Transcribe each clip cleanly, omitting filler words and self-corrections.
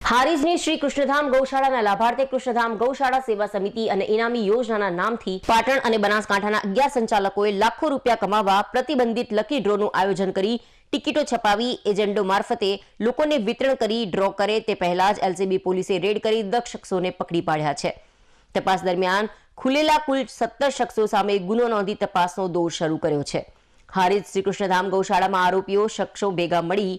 હારીજની શ્રી કૃષ્ણધામ ગૌશાળાના લાભાર્થી કૃષ્ણધામ ગૌશાળા સેવા સમિતિ અને ઇનામી યોજનાના નામથી પાટણ અને બનાસકાંઠાના 11 સંચાલકોએ લાખો રૂપિયા કમાવા પ્રતિબંધિત લકી ડ્રોનું આયોજન કરી ટિકિટો છપાવી એજન્ડો મારફતે લોકોને વિતરણ કરી ડ્રો કરે તે પહેલા જ એલસીબી પોલીસે રેડ કરી 10 શખ્સોને પકડી પાડ્યા છે। તપાસ દરમિયાન ખુલેલા કુલ 17 શખ્સો સામે ગુનો નોંધી તપાસનો દોર શરૂ કર્યો છે। હારીજ શ્રી કૃષ્ણધામ ગૌશાળામાં આરોપીઓ શખ્સો ભેગા મળી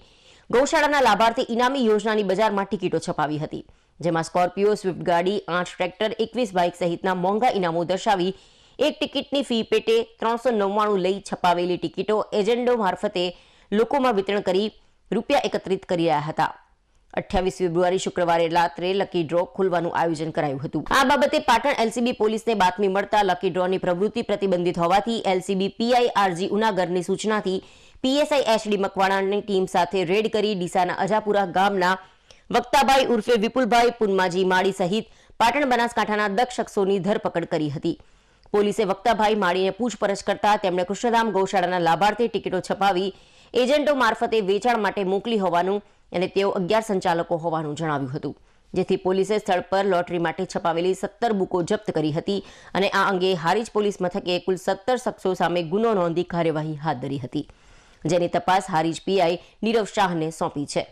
ગૌશાળાના લાભાર્થી ઇનામી યોજનાની બજારમાં ટિકિટો છપાવી હતી, જેમાં સ્કોર્પિયો, સ્વિફ્ટ ગાડી, 8 ટ્રેક્ટર, 21 બાઇક સહિતના મોંઘા ઇનામો દર્શાવી એક ટિકિટની ફી પેટે 399 લઈ છપાવેલી ટિકિટો એજન્ડો મારફતે લોકોમાં વિતરણ કરી રૂપિયા એકત્રિત કરી રહ્યા હતા। 28 ફેબ્રુઆરી શુક્રવારે રાત્રે લકી ડ્રો ખોલવાનું આયોજન કરાયું હતું। આ બાબતે પાટણ એલસીબી પોલીસને બાતમી મળતા લકી ડ્રોની પ્રવૃત્તિ પ્રતિબંધિત હોવાથી એલસીબી પીઆઈ આરજી ઉનાગરની સૂચનાથી પીએસઆઈ એચડી મકવાણાની ટીમ સાથે રેડ કરી ડીસાના અજાપુરા ગામના વક્તાભાઈ ઉર્ફે વિપુલભાઈ પુનમાજી માળી સહિત પાટણ બનાસકાંઠાના 10 શખ્સોની ધરપકડ કરી હતી। પોલીસે વક્તાભાઈ માળીને પૂછપરછ કરતા તેમણે કૃષ્ણધામ ગૌશાળાના લાભાર્થી ટિકિટો છપાવી એજન્ટો મારફતે વેચાણ માટે મોકલી હોવાનું અને તેઓ 11 સંચાલકો હોવાનું જણાવ્યું હતું, જેથી પોલીસે સ્થળ પર લોટરી માટે છપાવેલી 17 બુકો જપ્ત કરી હતી અને આ અંગે હારીજ પોલીસ મથકે કુલ 17 શખ્સો સામે ગુનો નોંધી કાર્યવાહી હાથ ધરી હતી, જેની તપાસ હારીજ પીઆઈ નીરવ શાહને સોંપી છે।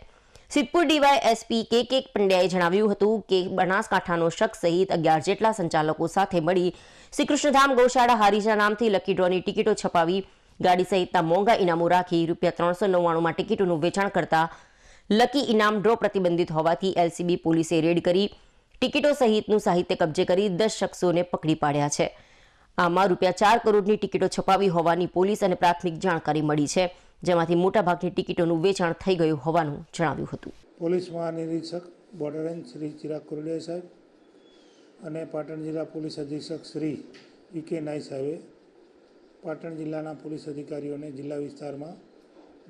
સિદ્ધપુર ડીવાયએસપી કે પંડ્યાએ જણાવ્યું હતું કે બનાસકાંઠાનો શખ્સ સહિત 11 જેટલા સંચાલકો સાથે મળી શ્રી કૃષ્ણધામ ગૌશાળા હારીજના નામથી લકી ડ્રોની ટિકિટો છપાવી ગાડી સહિતના મોંઘા ઇનામો રાખી રૂપિયા 399માં ટિકિટોનું વેચાણ કરતા લકી ઇનામ ડ્રો પ્રતિબંધિત હોવાથી એલસીબી પોલીસે રેડ કરી ટિકિટો સહિતનું સાહિત્ય કબજે કરી 10 શખ્સોને પકડી પાડ્યા છે। આમાં રૂપિયા 4 કરોડની ટિકિટો છપાવી હોવાની પોલીસ અને પ્રાથમિક જાણકારી મળી છે, જેમાંથી મોટાભાગની ટિકિટોનું વેચાણ થઈ ગયું હોવાનું જણાવ્યું હતું। પોલીસ મહાનિરીક્ષક બોર્ડર રેન્જ શ્રી ચિરાગ કુરડિયા સાહેબ અને પાટણ જિલ્લા પોલીસ અધિક્ષક શ્રી વીકે નાઈ સાહેબે પાટણ જિલ્લાના પોલીસ અધિકારીઓને જિલ્લા વિસ્તારમાં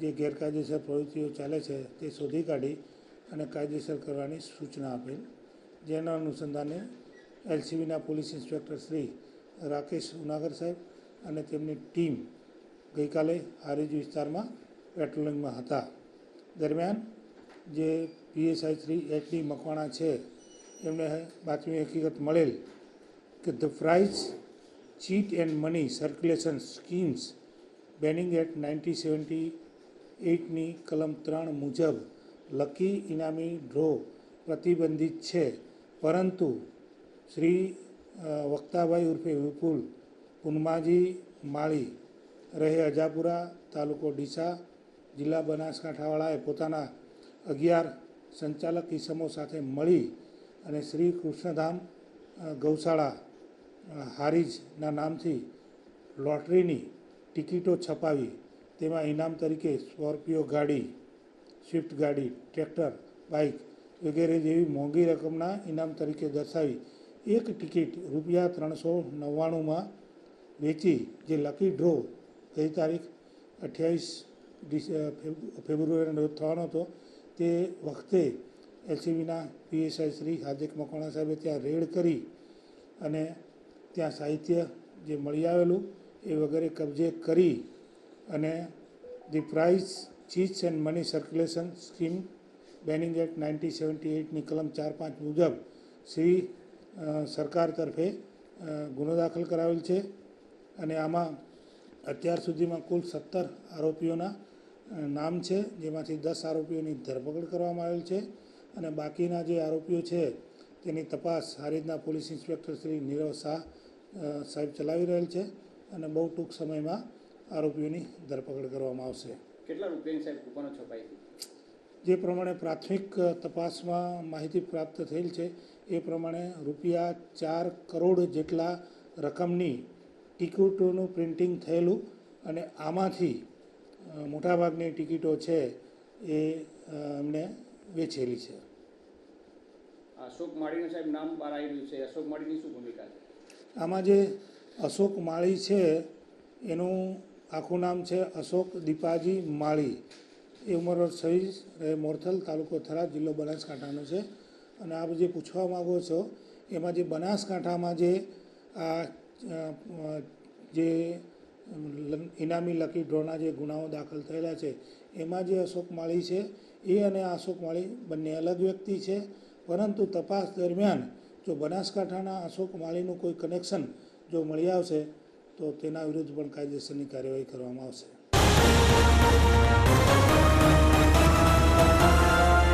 જે ગેરકાયદેસર પ્રવૃત્તિઓ ચાલે છે તે શોધી કાઢી અને કાયદેસર કરવાની સૂચના આપેલ, જેના અનુસંધાને એલસીબીના પોલીસ ઇન્સ્પેક્ટર શ્રી રાકેશ ઉનાગર સાહેબ અને તેમની ટીમ ગઈકાલે હારીજ વિસ્તારમાં પેટ્રોલિંગમાં હતા। દરમિયાન જે પીએસઆઈ શ્રી એચડી મકવાણા છે એમને બાતમી હકીકત મળેલ કે the prize chit and money circulation schemes banning act 1978ની કલમ 3 મુજબ લકી ઇનામી ડ્રો પ્રતિબંધિત છે, પરંતુ શ્રી વક્તાભાઈ ઉર્ફે વિપુલ પુનમાજી માળી રહે અજાપુરા તાલુકો ડીસા જિલ્લા બનાસકાંઠાવાળાએ પોતાના 11 સંચાલક ઇસમો સાથે મળી અને શ્રી કૃષ્ણધામ ગૌશાળા હારીજના નામથી લોટરીની ટિકિટો છપાવી તેમાં ઇનામ તરીકે સ્કોર્પિયો ગાડી, સ્વિફ્ટ ગાડી, ટ્રેક્ટર, બાઇક વગેરે જેવી મોંઘી રકમના ઇનામ તરીકે દર્શાવી એક ટિકિટ રૂપિયા 399માં વેચી જે લકી ડ્રો ગઈ તારીખ 28 ફેબ્રુઆરીનો રોજ થવાનો હતો તે વખતે એલસીબીના પીએસઆઈ શ્રી હાર્દિક મકવાણા સાહેબે ત્યાં રેડ કરી અને ત્યાં સાહિત્ય જે મળી આવેલું એ વગેરે કબજે કરી અને the prize chits and money circulation scheme banning act 1978ની કલમ 4-5 મુજબ શ્રી સરકાર તરફે ગુનો દાખલ કરાવેલ છે અને આમાં અત્યાર સુધીમાં કુલ 17 આરોપીઓના નામ છે, જેમાંથી 10 આરોપીઓની ધરપકડ કરવામાં આવેલ છે અને બાકીના જે આરોપીઓ છે તેની તપાસ હારીજના પોલીસ ઇન્સ્પેક્ટર શ્રી નીરવ શાહ સાહેબ ચલાવી રહેલ છે અને બહુ ટૂંક સમયમાં આરોપીઓની ધરપકડ કરવામાં આવશે। કેટલા રૂપિયાની સાહેબ કૂપનો છપાઈ? જે પ્રમાણે પ્રાથમિક તપાસમાં માહિતી પ્રાપ્ત થયેલ છે એ પ્રમાણે રૂપિયા 4 કરોડ જેટલા રકમની ટિકિટોનું પ્રિન્ટિંગ થયેલું અને આમાંથી મોટાભાગની ટિકિટો છે એ એમણે વેચેલી છે। અશોક માળીનું સાહેબ નામ બહાર આવી રહ્યું છે, અશોક માળીની શું ભૂમિકા છે આમાં? જે અશોક માળી છે એનું આખું નામ છે અશોક દીપાજી માળી, એ ઉંમર વર્ષ 26, મોરથલ તાલુકો થરાદ જિલ્લો બનાસકાંઠાનો છે અને આપ જે પૂછવા માગો છો એમાં જે બનાસકાંઠામાં જે આ જે ઇનામી લકી ડ્રોના જે ગુનાઓ દાખલ થયેલા છે એમાં જે અશોક માળી છે એ અને અશોક માળી બંને અલગ વ્યક્તિ છે, પરંતુ તપાસ દરમિયાન જો બનાસકાંઠાના અશોક માળીનું કોઈ કનેક્શન જો મળી આવશે તો તેના વિરુદ્ધ પણ કાયદેસરની કાર્યવાહી કરવામાં આવશે.